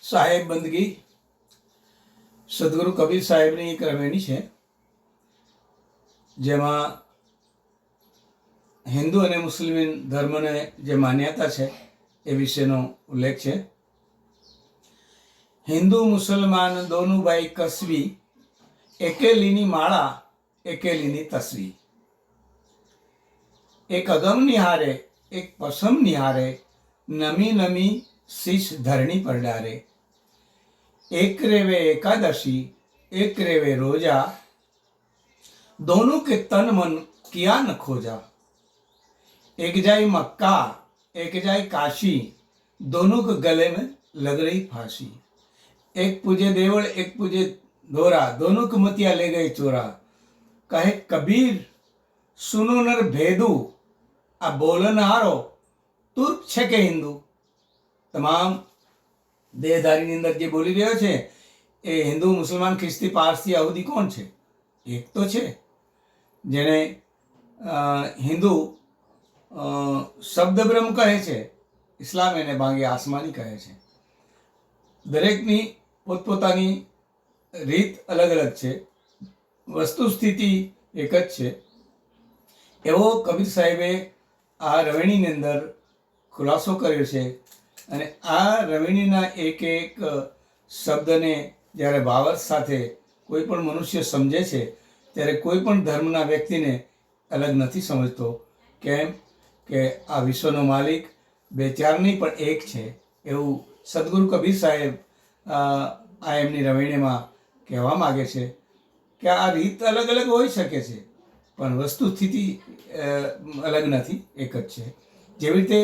સાહેબ બંદગી સદગુરુ કબીર સાહેબની એક રવેણી છે, જેમાં હિન્દુ અને મુસ્લિમ ધર્મને જે માન્યતા છે એ વિશેનો ઉલ્લેખ છે। હિન્દુ મુસલમાન દોનું ભાઈ કસવી, એકેલીની માળા એકેલીની તસવી। એક અગમ નિહારે એક પસમ નિહારે, નમી નમી શીશ ધરણી પર ડારે। एक रेवे एकादशी एक रेवे रोजा, दोनों के तन मन किया न खोजा। एक जाई मक्का एक जाई काशी, दोनों के गले में लग रही फांसी। एक पूजे देवल एक पूजे दोरा, दोनों की मतिया ले गए चोरा। कहे कबीर सुनो नर भेदू, आ बोलनारो तुर्क छे के हिंदू। તમામ દેહધારીની અંદર જે બોલી રહ્યો છે એ હિન્દુ મુસલમાન ખ્રિસ્તી પારસી યહૂદી કોણ છે? એક તો છે જેને હિન્દુ શબ્દ બ્રહ્મ કહે છે, ઇસ્લામ એને ભાંગે આસમાની કહે છે। દરેકની પોતપોતાની રીત અલગ અલગ છે, વસ્તુ સ્થિતિ એક જ છે। એવો કબીર સાહેબે આ રવેણીની અંદર ખુલાસો કર્યો છે। અને આ રવેણીના એક એક શબ્દને જ્યારે ભાવાર્થ સાથે કોઈ પણ મનુષ્ય સમજે છે ત્યારે કોઈ પણ ધર્મના વ્યક્તિને અલગ નથી સમજતો। કેમ કે આ વિશ્વનો માલિક બે ચાર નહીં પણ એક છે, એવું સદગુરુ કબીર સાહેબ આ એમની રવેણીમાં કહેવા માગે છે કે આ રીત અલગ અલગ હોઈ શકે છે પણ વસ્તુ સ્થિતિ અલગ નથી, એક જ છે। જેવી રીતે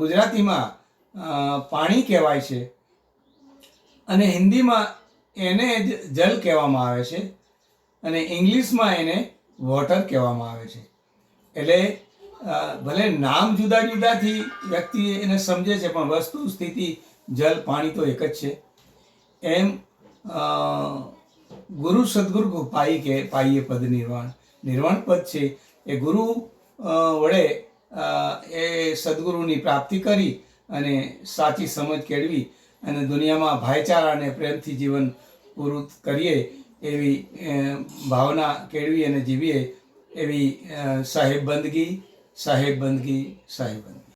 ગુજરાતીમાં પાણી કહેવાય છે અને હિન્દીમાં એને જલ કહેવામાં આવે છે અને ઇંગ્લિશમાં એને વોટર કહેવામાં આવે છે। એટલે ભલે નામ જુદા જુદાથી વ્યક્તિ એને સમજે છે પણ વસ્તુ સ્થિતિ જલ પાણી તો એક જ છે। એમ ગુરુ સદગુરુ પાઈએ પદ નિર્વાણ, નિર્વાણ પદ છે એ ગુરુ વડે એ સદગુરુની પ્રાપ્તિ કરી અને સાચી સમજ કેળવી અને દુનિયામાં ભાઈચારા અને પ્રેમથી જીવન પૂરું કરીએ એવી ભાવના કેળવી અને જીવીએ એવી સાહેબ બંદગી, સાહેબ બંદગી, સાહેબ બંદગી।